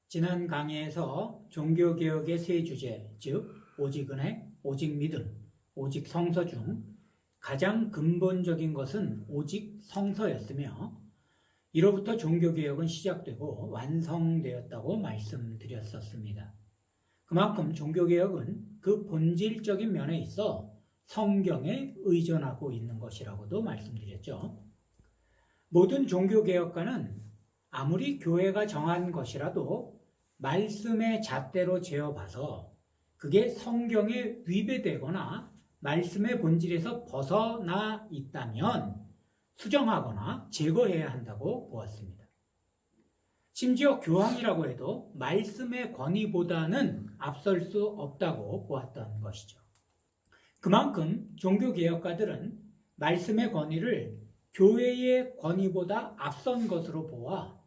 지난 강의에서 종교개혁의 세 주제, 즉 오직 은혜, 오직 믿음, 오직 성서 중 가장 근본적인 것은 오직 성서였으며 이로부터 종교개혁은 시작되고 완성되었다고 말씀드렸었습니다. 그만큼 종교개혁은 그 본질적인 면에 있어 성경에 의존하고 있는 것이라고도 말씀드렸죠. 모든 종교개혁가는 아무리 교회가 정한 것이라도 말씀의 잣대로 재어봐서 그게 성경에 위배되거나 말씀의 본질에서 벗어나 있다면 수정하거나 제거해야 한다고 보았습니다. 심지어 교황이라고 해도 말씀의 권위보다는 앞설 수 없다고 보았던 것이죠. 그만큼 종교개혁가들은 말씀의 권위를 교회의 권위보다 앞선 것으로 보아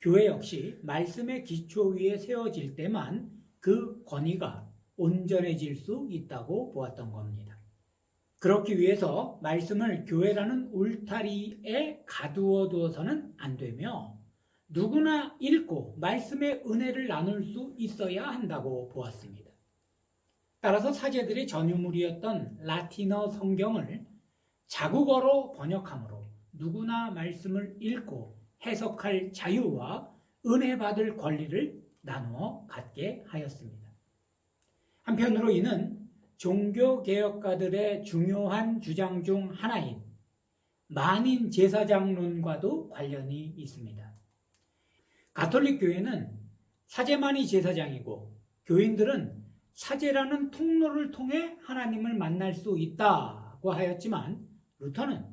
교회 역시 말씀의 기초 위에 세워질 때만 그 권위가 온전해질 수 있다고 보았던 겁니다. 그렇기 위해서 말씀을 교회라는 울타리에 가두어 두어서는 안 되며 누구나 읽고 말씀의 은혜를 나눌 수 있어야 한다고 보았습니다. 따라서 사제들의 전유물이었던 라틴어 성경을 자국어로 번역함으로 누구나 말씀을 읽고 해석할 자유와 은혜 받을 권리를 나누어 갖게 하였습니다. 한편으로 이는 종교개혁가들의 중요한 주장 중 하나인 만인 제사장론과도 관련이 있습니다. 가톨릭 교회는 사제만이 제사장이고 교인들은 사제라는 통로를 통해 하나님을 만날 수 있다고 하였지만 루터는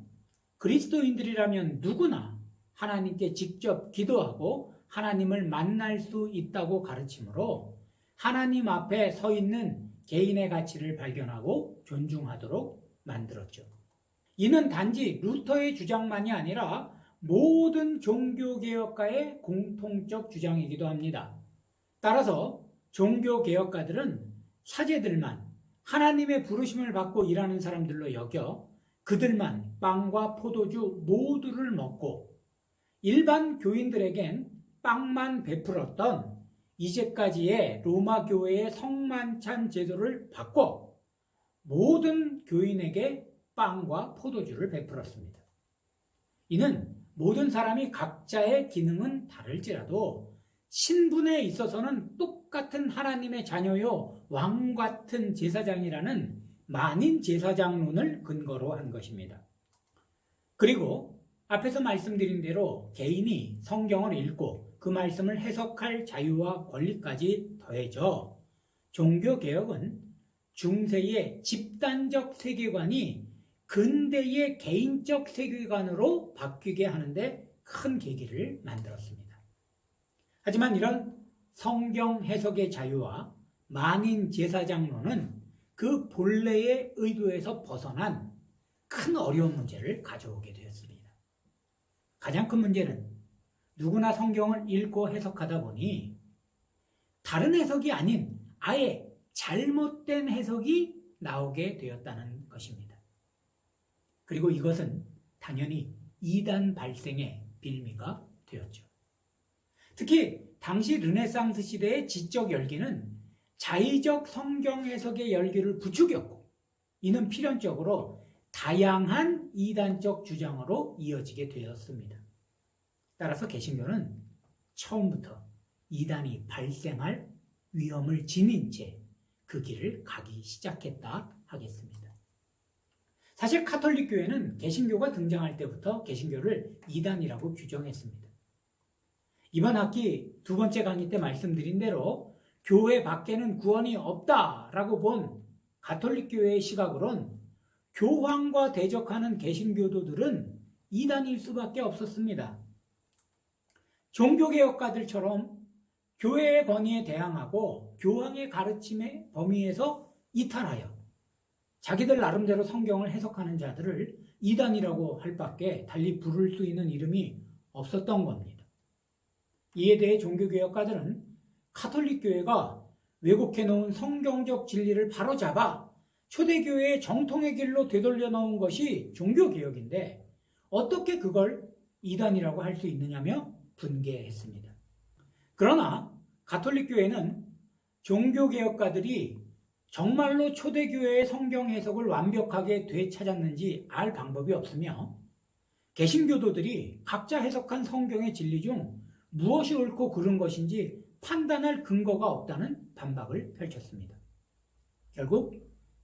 그리스도인들이라면 누구나 하나님께 직접 기도하고 하나님을 만날 수 있다고 가르치므로 하나님 앞에 서 있는 개인의 가치를 발견하고 존중하도록 만들었죠. 이는 단지 루터의 주장만이 아니라 모든 종교개혁가의 공통적 주장이기도 합니다. 따라서 종교개혁가들은 사제들만 하나님의 부르심을 받고 일하는 사람들로 여겨 그들만 빵과 포도주 모두를 먹고 일반 교인들에겐 빵만 베풀었던 이제까지의 로마 교회의 성만찬 제도를 바꿔 모든 교인에게 빵과 포도주를 베풀었습니다. 이는 모든 사람이 각자의 기능은 다를지라도 신분에 있어서는 똑같은 하나님의 자녀요 왕 같은 제사장이라는 만인 제사장론을 근거로 한 것입니다. 그리고 앞에서 말씀드린 대로 개인이 성경을 읽고 그 말씀을 해석할 자유와 권리까지 더해져 종교개혁은 중세의 집단적 세계관이 근대의 개인적 세계관으로 바뀌게 하는데 큰 계기를 만들었습니다. 하지만 이런 성경 해석의 자유와 만인 제사장론은 그 본래의 의도에서 벗어난 큰 어려운 문제를 가져오게 되었습니다. 가장 큰 문제는 누구나 성경을 읽고 해석하다 보니 다른 해석이 아닌 아예 잘못된 해석이 나오게 되었다는 것입니다. 그리고 이것은 당연히 이단 발생의 빌미가 되었죠. 특히 당시 르네상스 시대의 지적 열기는 자의적 성경 해석의 열기를 부추겼고 이는 필연적으로 다양한 이단적 주장으로 이어지게 되었습니다. 따라서 개신교는 처음부터 이단이 발생할 위험을 지닌 채 그 길을 가기 시작했다 하겠습니다. 사실 가톨릭 교회는 개신교가 등장할 때부터 개신교를 이단이라고 규정했습니다. 이번 학기 두 번째 강의 때 말씀드린 대로 교회 밖에는 구원이 없다라고 본 가톨릭 교회의 시각으론 교황과 대적하는 개신교도들은 이단일 수밖에 없었습니다. 종교개혁가들처럼 교회의 권위에 대항하고 교황의 가르침의 범위에서 이탈하여 자기들 나름대로 성경을 해석하는 자들을 이단이라고 할 밖에 달리 부를 수 있는 이름이 없었던 겁니다. 이에 대해 종교개혁가들은 가톨릭 교회가 왜곡해놓은 성경적 진리를 바로잡아 초대교회의 정통의 길로 되돌려 놓은 것이 종교개혁인데 어떻게 그걸 이단이라고 할 수 있느냐며 분개했습니다. 그러나 가톨릭 교회는 종교개혁가들이 정말로 초대교회의 성경 해석을 완벽하게 되찾았는지 알 방법이 없으며 개신교도들이 각자 해석한 성경의 진리 중 무엇이 옳고 그른 것인지 판단할 근거가 없다는 반박을 펼쳤습니다. 결국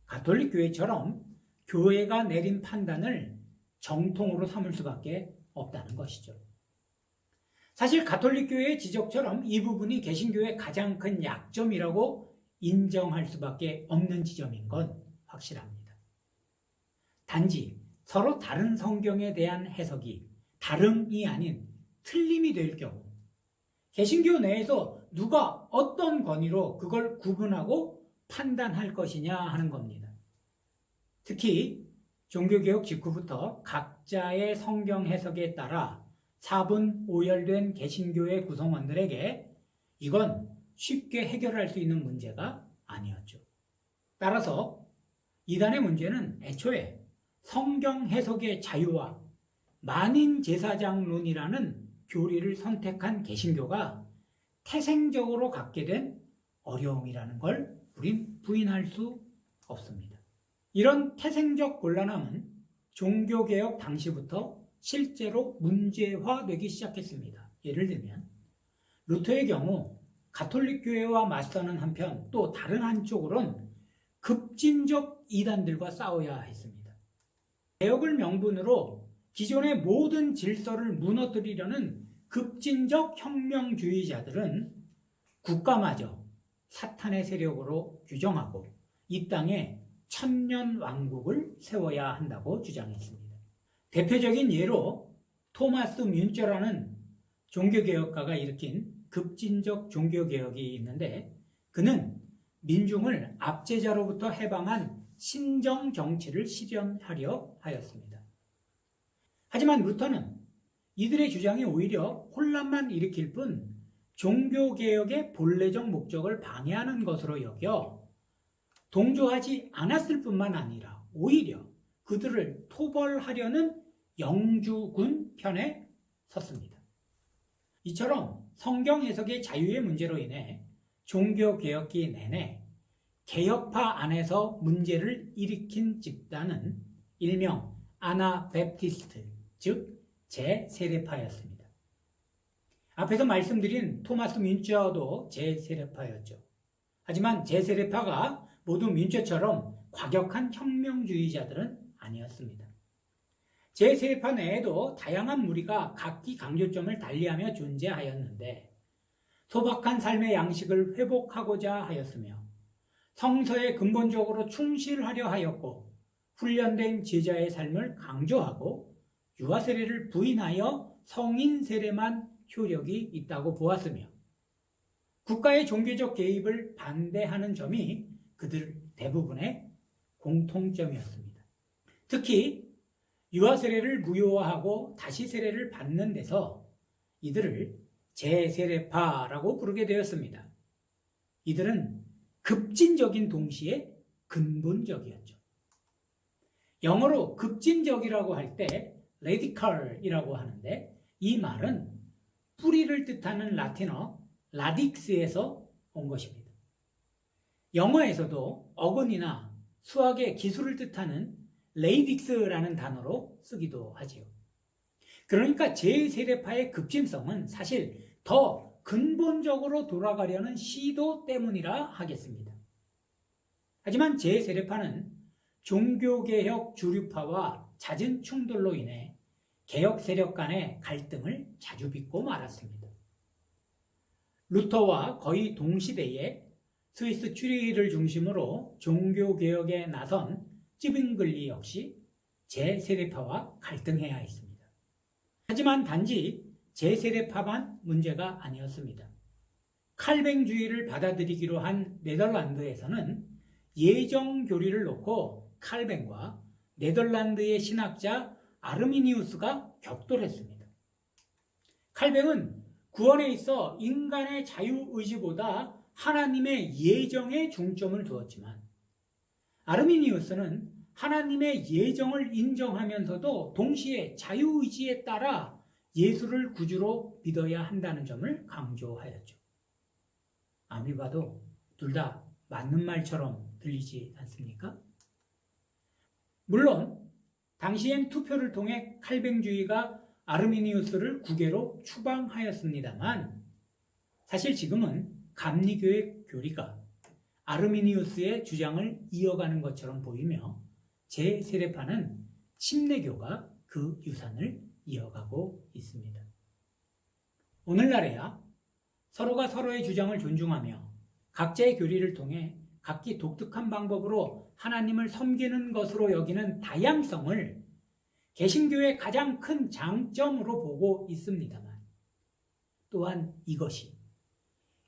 가톨릭 교회처럼 교회가 내린 판단을 정통으로 삼을 수밖에 없다는 것이죠. 사실 가톨릭 교회의 지적처럼 이 부분이 개신교의 가장 큰 약점이라고 인정할 수밖에 없는 지점인 건 확실합니다. 단지 서로 다른 성경에 대한 해석이 다름이 아닌 틀림이 될 경우 개신교 내에서 누가 어떤 권위로 그걸 구분하고 판단할 것이냐 하는 겁니다. 특히 종교개혁 직후부터 각자의 성경 해석에 따라 사분오열된 개신교의 구성원들에게 이건 쉽게 해결할 수 있는 문제가 아니었죠. 따라서 이단의 문제는 애초에 성경 해석의 자유와 만인 제사장론이라는 교리를 선택한 개신교가 태생적으로 갖게 된 어려움이라는 걸 우린 부인할 수 없습니다. 이런 태생적 곤란함은 종교개혁 당시부터 실제로 문제화되기 시작했습니다. 예를 들면 루터의 경우 가톨릭 교회와 맞서는 한편 또 다른 한쪽으론 급진적 이단들과 싸워야 했습니다. 개혁을 명분으로 기존의 모든 질서를 무너뜨리려는 급진적 혁명주의자들은 국가마저 사탄의 세력으로 규정하고 이 땅에 천년 왕국을 세워야 한다고 주장했습니다. 대표적인 예로 토마스 뮌처라는 종교개혁가가 일으킨 급진적 종교개혁이 있는데 그는 민중을 압제자로부터 해방한 신정정치를 실현하려 하였습니다. 하지만 루터는 이들의 주장이 오히려 혼란만 일으킬 뿐 종교개혁의 본래적 목적을 방해하는 것으로 여겨 동조하지 않았을 뿐만 아니라 오히려 그들을 토벌하려는 영주군 편에 섰습니다. 이처럼 성경 해석의 자유의 문제로 인해 종교개혁기 내내 개혁파 안에서 문제를 일으킨 집단은 일명 아나베프티스트, 즉 제세례파였습니다. 앞에서 말씀드린 토마스 뮌처도 제세례파였죠. 하지만 제세례파가 모두 뮌처처럼 과격한 혁명주의자들은 아니었습니다. 제세례파 내에도 다양한 무리가 각기 강조점을 달리하며 존재하였는데 소박한 삶의 양식을 회복하고자 하였으며 성서에 근본적으로 충실하려 하였고 훈련된 제자의 삶을 강조하고 유아세례를 부인하여 성인세례만 효력이 있다고 보았으며 국가의 종교적 개입을 반대하는 점이 그들 대부분의 공통점이었습니다. 특히 유아세례를 무효화하고 다시 세례를 받는 데서 이들을 제세례파라고 부르게 되었습니다. 이들은 급진적인 동시에 근본적이었죠. 영어로 급진적이라고 할 때 radical이라고 하는데 이 말은 뿌리를 뜻하는 라틴어 radix에서 온 것입니다. 영어에서도 어근이나 수학의 기술을 뜻하는 radix라는 단어로 쓰기도 하지요. 그러니까 제세례파의 급진성은 사실 더 근본적으로 돌아가려는 시도 때문이라 하겠습니다. 하지만 제세례파는 종교개혁 주류파와 잦은 충돌로 인해 개혁 세력 간의 갈등을 자주 빚고 말았습니다. 루터와 거의 동시대에 스위스 츄리히를 중심으로 종교개혁에 나선 찌빙글리 역시 제세례파와 갈등해야 했습니다. 하지만 단지 제세례파만 문제가 아니었습니다. 칼뱅주의를 받아들이기로 한 네덜란드에서는 예정 교리를 놓고 칼뱅과 네덜란드의 신학자 아르미니우스가 격돌했습니다. 칼뱅은 구원에 있어 인간의 자유의지보다 하나님의 예정에 중점을 두었지만 아르미니우스는 하나님의 예정을 인정하면서도 동시에 자유의지에 따라 예수를 구주로 믿어야 한다는 점을 강조하였죠. 아무리 봐도 둘 다 맞는 말처럼 들리지 않습니까? 물론 당시엔 투표를 통해 칼뱅주의가 아르미니우스를 국외로 추방하였습니다만 사실 지금은 감리교의 교리가 아르미니우스의 주장을 이어가는 것처럼 보이며 제세례파는 침례교가 그 유산을 이어가고 있습니다. 오늘날에야 서로가 서로의 주장을 존중하며 각자의 교리를 통해 각기 독특한 방법으로 하나님을 섬기는 것으로 여기는 다양성을 개신교의 가장 큰 장점으로 보고 있습니다만 또한 이것이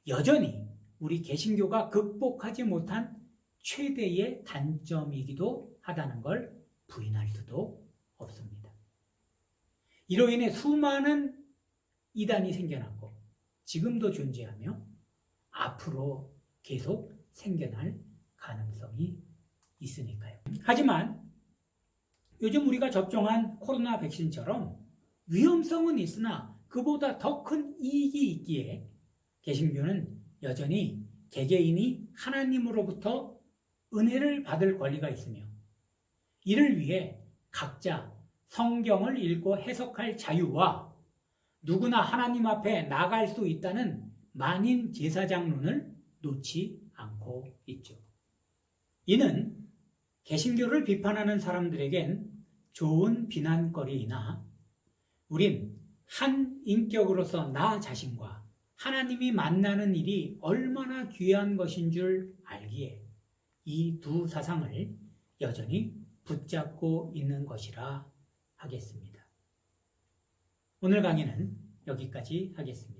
여전히 우리 개신교가 극복하지 못한 최대의 단점이기도 하다는 걸 부인할 수도 없습니다. 이로 인해 수많은 이단이 생겨났고 지금도 존재하며 앞으로 계속 생겨날 가능성이 있으니까요. 하지만 요즘 우리가 접종한 코로나 백신처럼 위험성은 있으나 그보다 더 큰 이익이 있기에 개신교는 여전히 개개인이 하나님으로부터 은혜를 받을 권리가 있으며 이를 위해 각자 성경을 읽고 해석할 자유와 누구나 하나님 앞에 나갈 수 있다는 만인 제사장론을 놓지 않고 있죠. 이는 개신교를 비판하는 사람들에겐 좋은 비난거리이나 우린 한 인격으로서 나 자신과 하나님이 만나는 일이 얼마나 귀한 것인 줄 알기에 이 두 사상을 여전히 붙잡고 있는 것이라 하겠습니다. 오늘 강의는 여기까지 하겠습니다.